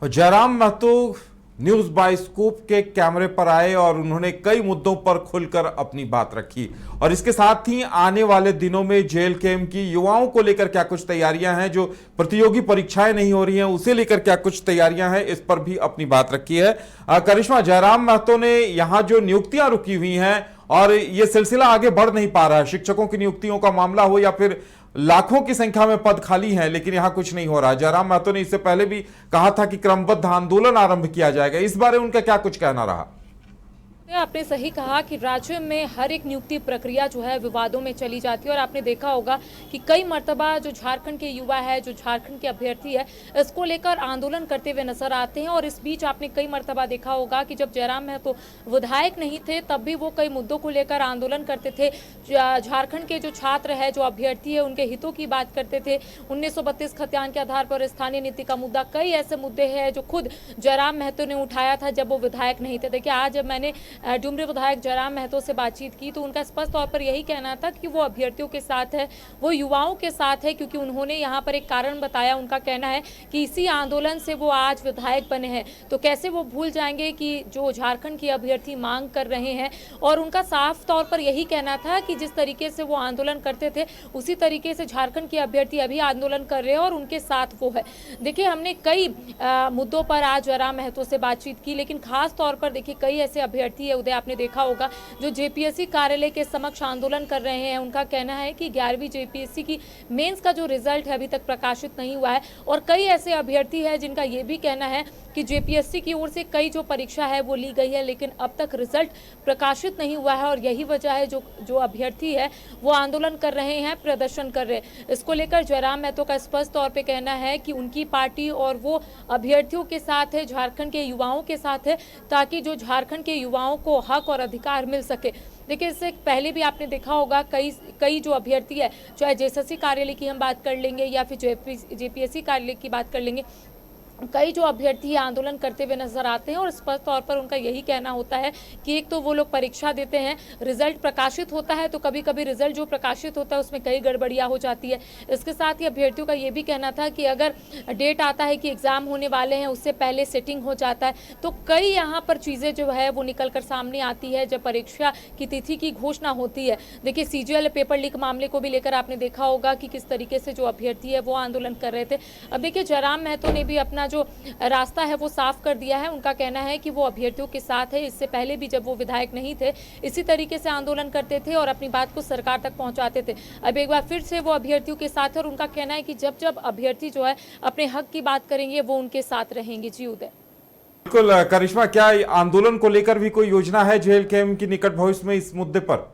Jairam Mahato news bioscope के कैमरे पर आए और उन्होंने कई मुद्दों पर खुलकर अपनी बात रखी और इसके साथ ही आने वाले दिनों में जेल कैंप की युवाओं को लेकर क्या कुछ तैयारियां हैं, जो प्रतियोगी परीक्षाएं नहीं हो रही हैं उसे लेकर क्या कुछ तैयारियां हैं, इस पर भी अपनी बात रखी है। करिश्मा, जयराम महतो ने यहां जो नियुक्तियां रुकी हुई हैं और ये सिलसिला आगे बढ़ नहीं पा रहा है, शिक्षकों की नियुक्तियों का मामला हो या फिर लाखों की संख्या में पद खाली हैं लेकिन यहां कुछ नहीं हो रहा। जयराम महतो ने इससे पहले भी कहा था कि क्रमबद्ध आंदोलन आरंभ किया जाएगा, इस बारे उनका क्या कुछ कहना रहा? आपने सही कहा कि राज्य में हर एक नियुक्ति प्रक्रिया जो है विवादों में चली जाती है और आपने देखा होगा कि कई मर्तबा जो झारखंड के युवा है, जो झारखंड के अभ्यर्थी है, इसको लेकर आंदोलन करते हुए नजर आते हैं। और इस बीच आपने कई मर्तबा देखा होगा कि जब जयराम महतो विधायक नहीं थे तब भी वो कई मुद्दों को लेकर आंदोलन करते थे। झारखंड के जो छात्र है, जो अभ्यर्थी है, उनके हितों की बात करते थे। 1932 खतियान के आधार पर स्थानीय नीति का मुद्दा, कई ऐसे मुद्दे हैं जो खुद जयराम महतो ने उठाया था जब वो विधायक नहीं थे। देखिए, आज जब मैंने डुमरी विधायक जयराम महतो से बातचीत की तो उनका स्पष्ट तौर पर यही कहना था कि वो अभ्यर्थियों के साथ है, वो युवाओं के साथ है, क्योंकि उन्होंने यहाँ पर एक कारण बताया। उनका कहना है कि इसी आंदोलन से वो आज विधायक बने हैं, तो कैसे वो भूल जाएंगे कि जो झारखंड के अभ्यर्थी मांग कर रहे हैं। और उनका साफ तौर पर यही कहना था कि जिस तरीके से वो आंदोलन करते थे उसी तरीके से झारखंड के अभ्यर्थी अभी आंदोलन कर रहे हैं और उनके साथ वो है। देखिए, हमने कई मुद्दों पर आज जयराम महतो से बातचीत की, लेकिन खास तौर पर देखिए कई ऐसे अभ्यर्थी है, उदय आपने देखा होगा, जो जेपीएससी कार्यालय के समक्ष आंदोलन कर रहे हैं। उनका कहना है कि 11वीं जेपीएससी की मेंस का जो रिजल्ट है अभी तक प्रकाशित नहीं हुआ है। और कई ऐसे अभ्यर्थी है जिनका ये भी कहना है कि जेपीएससी की ओर से कई जो परीक्षा है वो ली गई है लेकिन अब तक रिजल्ट प्रकाशित नहीं हुआ है। और यही वजह है जो अभ्यर्थी है वो आंदोलन कर रहे हैं, प्रदर्शन कर रहे हैं। इसको लेकर जयराम महतो का स्पष्ट तौर पे कहना है कि उनकी पार्टी और वो अभ्यर्थियों के साथ है, झारखंड के युवाओं के साथ है, ताकि जो झारखंड के युवाओं को हक और अधिकार मिल सके। देखिए, इससे पहले भी आपने देखा होगा कई जो अभ्यर्थी है, चाहे जेएसएससी कार्यालय की हम बात कर लेंगे या फिर जेपीएससी कार्यालय की बात कर लेंगे, कई जो अभ्यर्थी आंदोलन करते हुए नजर आते हैं। और स्पष्ट तौर पर उनका यही कहना होता है कि एक तो वो लोग परीक्षा देते हैं, रिजल्ट प्रकाशित होता है तो कभी कभी रिजल्ट जो प्रकाशित होता है उसमें कई गड़बड़ियां हो जाती है। इसके साथ ही अभ्यर्थियों का ये भी कहना था कि अगर डेट आता है कि एग्जाम होने वाले हैं उससे पहले सेटिंग हो जाता है, तो कई यहाँ पर चीज़ें जो है वो निकल कर सामने आती है जब परीक्षा की तिथि की घोषणा होती है। देखिए, सीजीएल पेपर लीक मामले को भी लेकर आपने देखा होगा कि किस तरीके से जो अभ्यर्थी है वो आंदोलन कर रहे थे। अब देखिए, जयराम महतो ने भी अपना जो रास्ता है वो साफ कर दिया है। उनका कहना है कि वो अभ्यर्थियों के साथ है। इससे पहले भी जब वो विधायक नहीं थे इसी तरीके से आंदोलन करते थे और अपनी बात को सरकार तक पहुंचाते थे। अब एक बार फिर से वो अभ्यर्थियों के साथ है और उनका कहना है कि जब जब अभ्यर्थी जो है अपने हक की बात करेंगे वो उनके साथ रहेंगे। जी उदय। बिल्कुल करिश्मा, क्या आंदोलन को लेकर भी कोई योजना है जेल कैंप की निकट भविष्य में इस मुद्दे पर?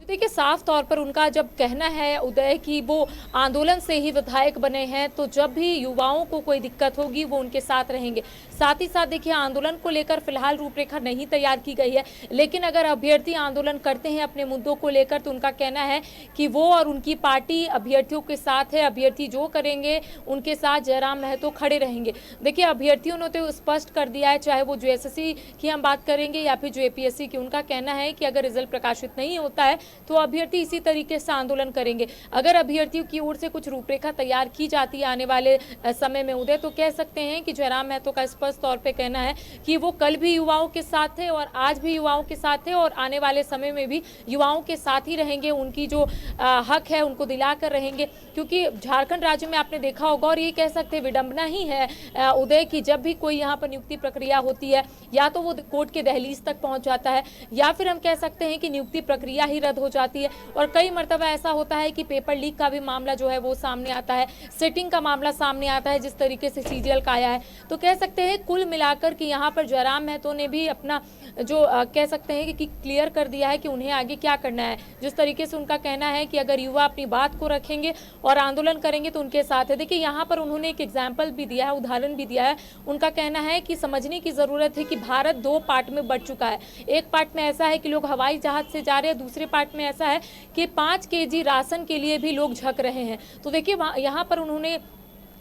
देखिए, साफ तौर पर उनका जब कहना है उदय कि वो आंदोलन से ही विधायक बने हैं, तो जब भी युवाओं को कोई दिक्कत होगी वो उनके साथ रहेंगे। साथ ही साथ देखिए, आंदोलन को लेकर फिलहाल रूपरेखा नहीं तैयार की गई है, लेकिन अगर अभ्यर्थी आंदोलन करते हैं अपने मुद्दों को लेकर तो उनका कहना है कि वो और उनकी पार्टी अभ्यर्थियों के साथ है। अभ्यर्थी जो करेंगे उनके साथ जयराम महतो खड़े रहेंगे। देखिए, अभ्यर्थियों ने तो स्पष्ट कर दिया है, चाहे वो जेएसएससी की हम बात करेंगे या फिर जेपीएससी की, उनका कहना है कि अगर रिजल्ट प्रकाशित नहीं होता है तो अभ्यर्थी इसी तरीके से आंदोलन करेंगे। अगर अभ्यर्थियों की ओर से कुछ रूपरेखा तैयार की जाती है आने वाले समय में उदय, तो कह सकते हैं कि जयराम महतो का स्पष्ट तौर पे कहना है कि वो कल भी युवाओं के साथ है और आज भी युवाओं के साथ है और आने वाले समय में भी युवाओं के साथ ही रहेंगे। उनकी जो हक है उनको दिलाकर रहेंगे, क्योंकि झारखंड राज्य में आपने देखा होगा और ये कह सकते हैं विडंबना ही है उदय की जब भी कोई यहाँ पर नियुक्ति प्रक्रिया होती है या तो वो कोर्ट के दहलीज तक पहुंच जाता है या फिर हम कह सकते हैं कि नियुक्ति प्रक्रिया ही रद्द हो जाती है। और कई मर्तबा ऐसा होता है कि पेपर लीक का भी मामला जो है वो सामने आता है, सेटिंग का मामला सामने आता है, जिस तरीके से सीजीएल का आया है। तो कह सकते हैं कुल मिलाकर कि यहाँ पर जयराम महतो ने भी अपना जो कह सकते हैं कि क्लियर कर दिया है कि उन्हें आगे क्या करना है। जिस तरीके से उनका कहना है कि अगर युवा अपनी बात को रखेंगे और आंदोलन करेंगे तो उनके साथ है। देखिए, यहाँ पर उन्होंने एक एग्जाम्पल भी दिया है, उदाहरण भी दिया है। उनका कहना है कि समझने की जरूरत है कि भारत 2 पार्ट में बढ़ चुका है। एक पार्ट में ऐसा है कि लोग हवाई जहाज से जा रहे हैं, दूसरे पार्ट में ऐसा है कि 5 केजी राशन के लिए भी लोग झक रहे हैं। तो देखिए, यहाँ पर उन्होंने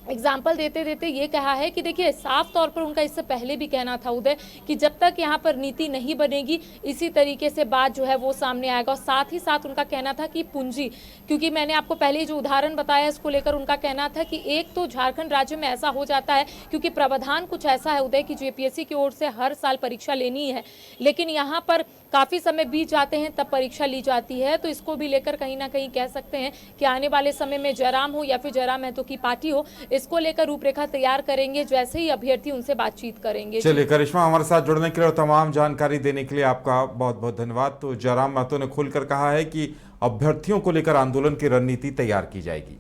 एग्जाम्पल देते देते ये कहा है कि देखिए साफ तौर पर उनका इससे पहले भी कहना था उदय कि जब तक यहाँ पर नीति नहीं बनेगी इसी तरीके से बात जो है वो सामने आएगा। और साथ ही साथ उनका कहना था कि पूंजी, क्योंकि मैंने आपको पहले जो उदाहरण बताया इसको लेकर उनका कहना था कि एक तो झारखंड राज्य में ऐसा हो जाता है क्योंकि प्रावधान कुछ ऐसा है उदय कि जेपीएससी की ओर से हर साल परीक्षा लेनी है, लेकिन यहाँ पर काफ़ी समय बीत जाते हैं तब परीक्षा ली जाती है। तो इसको भी लेकर कहीं ना कहीं कह सकते हैं कि आने वाले समय में जयराम हो या फिर जयराम महतो की पार्टी हो, इसको लेकर रूपरेखा तैयार करेंगे जैसे ही अभ्यर्थी उनसे बातचीत करेंगे। चलिए करिश्मा, हमारे साथ जुड़ने के लिए और तमाम जानकारी देने के लिए आपका बहुत बहुत धन्यवाद। तो जयराम महतो ने खुलकर कहा है कि अभ्यर्थियों को लेकर आंदोलन की रणनीति तैयार की जाएगी।